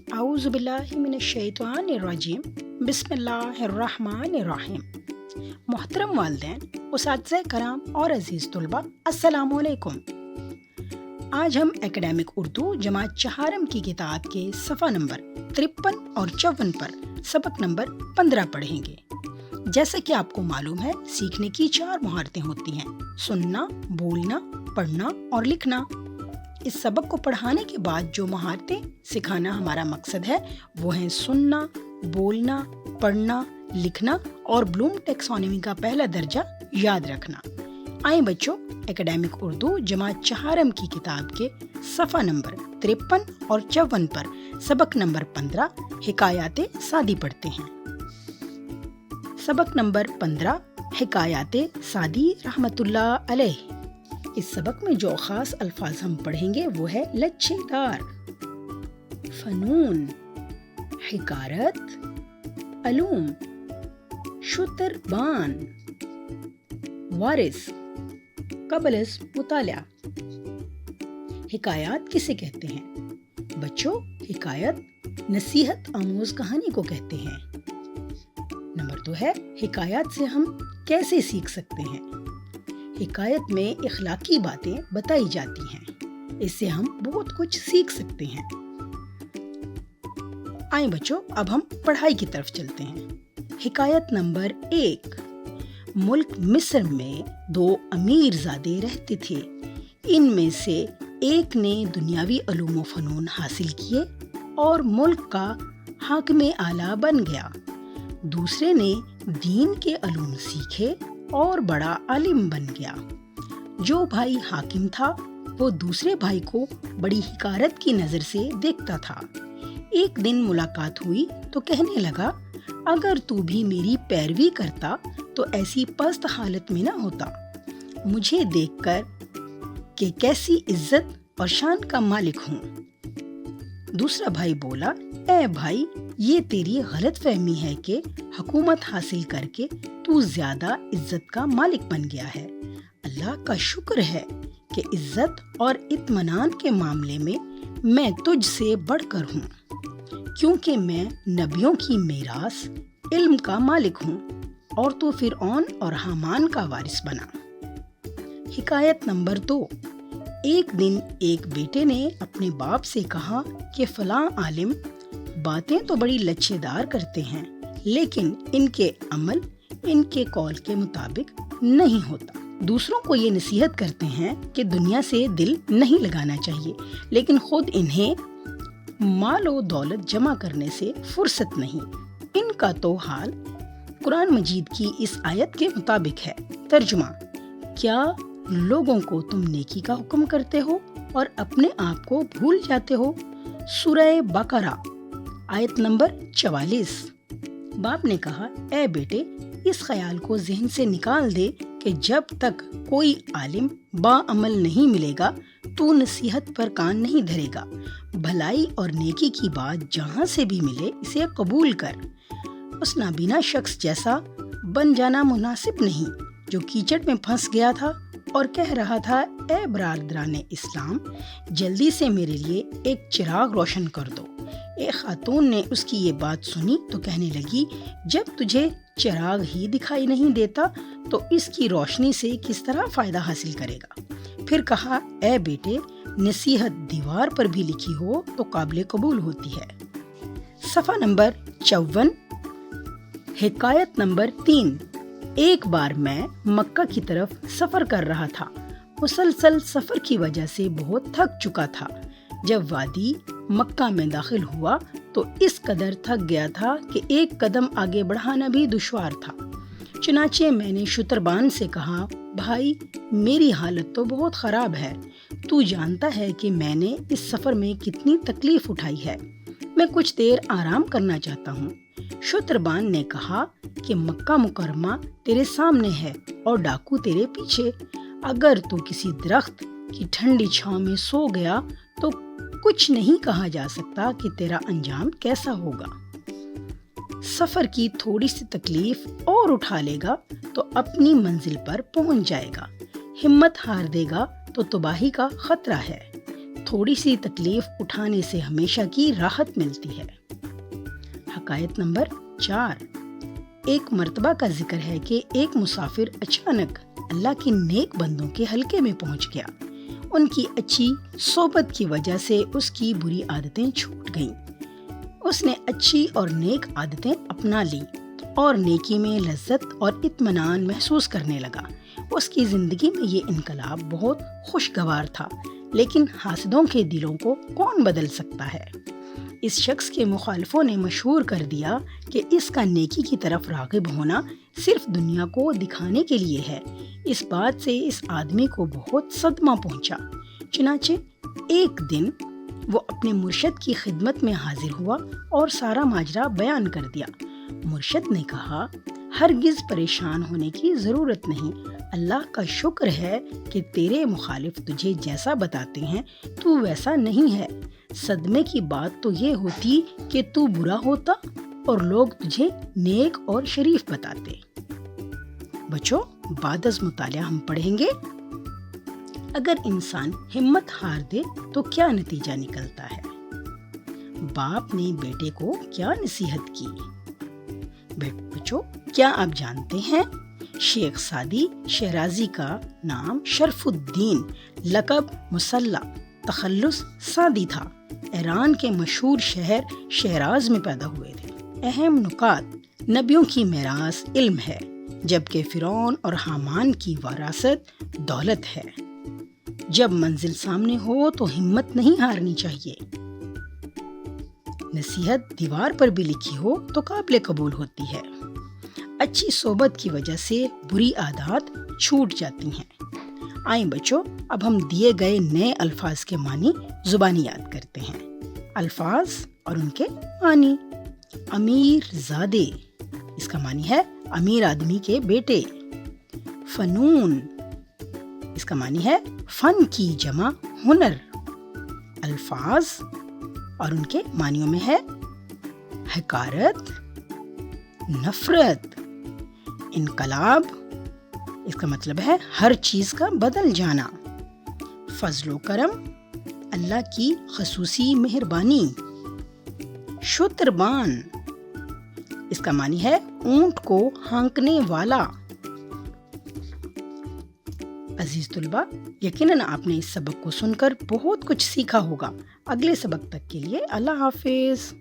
اعوذ باللہ من الشیطان الرجیم بسم اللہ الرحمن الرحیم۔ محترم والدین، اساتذہ کرام اور عزیز طلباء، السلام علیکم۔ آج ہم اکیڈمک اردو جماعت چہارم کی کتاب کے صفحہ نمبر 53 اور 54 پر سبق نمبر 15 پڑھیں گے۔ جیسا کہ آپ کو معلوم ہے، سیکھنے کی 4 مہارتیں ہوتی ہیں: سننا، بولنا، پڑھنا اور لکھنا۔ اس سبق کو پڑھانے کے بعد جو مہارتیں سکھانا ہمارا مقصد ہے وہ ہیں سننا، بولنا، پڑھنا، لکھنا اور بلوم ٹیکسانومی کا پہلا درجہ یاد رکھنا۔ آئیں بچوں، اکیڈمک اردو جماعت چہارم کی کتاب کے صفحہ نمبر 53 اور 54 پر سبق نمبر 15 حکایات سعدی پڑھتے ہیں۔ سبق نمبر 15 حکایات سعدی رحمۃ اللہ علیہ۔ اس سبق میں جو خاص الفاظ ہم پڑھیں گے وہ ہے لچھے دار، فنون، حکارت، علوم، شتربان، وارث، قبل از مطالعہ۔ حکایات کسے کہتے ہیں؟ بچوں، حکایت نصیحت آموز کہانی کو کہتے ہیں۔ نمبر 2 ہے حکایات سے ہم کیسے سیکھ سکتے ہیں؟ حکایت میں اخلاقی باتیں بتائی جاتی ہیں، اس سے ہم بہت کچھ سیکھ سکتے ہیں۔ آئیں بچوں، اب ہم پڑھائی کی طرف چلتے ہیں۔ حکایت نمبر 1۔ ملک مصر میں 2 امیر زادے رہتے تھے۔ ان میں سے ایک نے دنیاوی علوم و فنون حاصل کیے اور ملک کا حاکم اعلیٰ بن گیا۔ دوسرے نے دین کے علوم سیکھے اور بڑا عالم بن گیا۔ جو بھائی حاکم تھا وہ دوسرے بھائی کو بڑی حقارت کی نظر سے دیکھتا تھا۔ ایک دن ملاقات ہوئی تو کہنے لگا، اگر تو بھی میری پیروی کرتا تو ایسی پست حالت میں نہ ہوتا۔ مجھے دیکھ کر کہ کیسی عزت اور شان کا مالک ہوں۔ دوسرا بھائی بولا، اے بھائی، یہ تیری غلط فہمی ہے کہ حکومت حاصل کر کے تو زیادہ عزت کا مالک بن گیا ہے۔ اللہ کا شکر ہے کہ عزت اور اطمینان کے معاملے میں تجھ سے بڑھ کر ہوں، کیونکہ میں نبیوں کی میراث علم کا مالک ہوں اور تو فرعون اور حامان کا وارث بنا۔ حکایت نمبر 2۔ ایک دن ایک بیٹے نے اپنے باپ سے کہا کہ فلاں عالم باتیں تو بڑی لچھے دار کرتے ہیں، لیکن ان کے عمل ان کے قول کے مطابق نہیں ہوتا۔ دوسروں کو یہ نصیحت کرتے ہیں کہ دنیا سے دل نہیں لگانا چاہیے، لیکن خود انہیں مال و دولت جمع کرنے سے فرصت نہیں۔ ان کا تو حال قرآن مجید کی اس آیت کے مطابق ہے۔ ترجمہ: کیا لوگوں کو تم نیکی کا حکم کرتے ہو اور اپنے آپ کو بھول جاتے ہو؟ سورہ بقرہ آیت نمبر 44۔ باپ نے کہا، اے بیٹے، اس خیال کو ذہن سے نکال دے کہ جب تک کوئی عالم با عمل نہیں ملے گا تو نصیحت پر کان نہیں دھرے گا۔ بھلائی اور نیکی کی بات جہاں سے بھی ملے اسے قبول کر۔ اس نابینا شخص جیسا بن جانا مناسب نہیں جو کیچڑ میں پھنس گیا تھا اور کہہ رہا تھا، اے برادران اسلام، جلدی سے میرے لیے ایک چراغ روشن کر دو۔ ایک خاتون نے اس کی یہ بات سنی تو کہنے لگی، جب تجھے چراغ ہی دکھائی نہیں دیتا تو اس کی روشنی سے کس طرح فائدہ حاصل کرے گا؟ پھر کہا، اے بیٹے، نصیحت دیوار پر بھی لکھی ہو تو قابل قبول ہوتی ہے۔ صفحہ نمبر 54۔ حکایت نمبر 3۔ ایک بار میں مکہ کی طرف سفر کر رہا تھا۔ مسلسل سفر کی وجہ سے بہت تھک چکا تھا۔ جب وادی مکہ میں داخل ہوا تو اس قدر تھک گیا تھا کہ ایک قدم آگے بڑھانا بھی دشوار تھا۔ چنانچہ میں نے شتربان سے کہا، بھائی، میری حالت تو بہت خراب ہے۔ تو جانتا ہے کہ میں نے اس سفر میں کتنی تکلیف اٹھائی ہے۔ میں کچھ دیر آرام کرنا چاہتا ہوں۔ شتربان نے کہا کہ مکہ مکرمہ تیرے سامنے ہے اور ڈاکو تیرے پیچھے۔ اگر تو کسی درخت کی ٹھنڈی چھاؤں میں سو گیا تو کچھ نہیں کہا جا سکتا کہ تیرا انجام کیسا ہوگا۔ سفر کی تھوڑی سی تکلیف اور اٹھا لے گا تو اپنی منزل پر پہنچ جائے گا۔ ہمت ہار دے گا تو تباہی کا خطرہ ہے۔ تھوڑی سی تکلیف اٹھانے سے ہمیشہ کی راحت ملتی ہے۔ حکایت نمبر 4۔ ایک مرتبہ کا ذکر ہے کہ ایک مسافر اچانک اللہ کے نیک بندوں کے حلقے میں پہنچ گیا۔ ان کی اچھی صحبت کی وجہ سے اس کی بری عادتیں چھوٹ گئیں۔ اس نے اچھی اور نیک عادتیں اپنا لیں اور نیکی میں لذت اور اطمینان محسوس کرنے لگا۔ اس کی زندگی میں یہ انقلاب بہت خوشگوار تھا، لیکن حاسدوں کے دلوں کو کون بدل سکتا ہے؟ اس شخص کے مخالفوں نے مشہور کر دیا کہ اس کا نیکی کی طرف راغب ہونا صرف دنیا کو دکھانے کے لیے ہے۔ اس بات سے اس آدمی کو بہت صدمہ پہنچا۔ چنانچہ ایک دن وہ اپنے مرشد کی خدمت میں حاضر ہوا اور سارا ماجرا بیان کر دیا۔ مرشد نے کہا، ہرگز پریشان ہونے کی ضرورت نہیں، اللہ کا شکر ہے کہ تیرے مخالف تجھے جیسا بتاتے ہیں تو ویسا نہیں ہے۔ صدمے کی بات تو یہ ہوتی کہ تو برا ہوتا اور لوگ تجھے نیک اور شریف بتاتے۔ بچوں، بعد از مطالعہ ہم پڑھیں گے، اگر انسان ہمت ہار دے تو کیا نتیجہ نکلتا ہے؟ باپ نے بیٹے کو کیا نصیحت کی؟ بچوں، کیا آپ جانتے ہیں شیخ سعدی شیرازی کا نام شرف الدین لقب مسلح تخلص سعدی تھا۔ ایران کے مشہور شہر شیراز میں پیدا ہوئے تھے۔ اہم نکات: نبیوں کی میراث علم ہے، جبکہ فرعون اور حامان کی وراثت دولت ہے۔ جب منزل سامنے ہو تو ہمت نہیں ہارنی چاہیے۔ نصیحت دیوار پر بھی لکھی ہو تو قابل قبول ہوتی ہے۔ اچھی صحبت کی وجہ سے بری عادات چھوٹ جاتی ہیں۔ آئیں بچوں، اب ہم دیے گئے نئے الفاظ کے معنی زبانی یاد کرتے ہیں۔ الفاظ اور ان کے معنی۔ امیر زادے، اس کا معنی ہے امیر آدمی کے بیٹے۔ فنون، اس کا معنی ہے فن کی جمع ہنر۔ الفاظ اور ان کے معنیوں میں ہے حقارت، نفرت، انقلاب، اس کا مطلب ہے ہر چیز کا بدل جانا۔ فضل و کرم، اللہ کی خصوصی مہربانی۔ شتربان، اس کا معنی ہے اونٹ کو ہانکنے والا۔ عزیز طلباء، یقیناً آپ نے اس سبق کو سن کر بہت کچھ سیکھا ہوگا۔ اگلے سبق تک کے لیے اللہ حافظ۔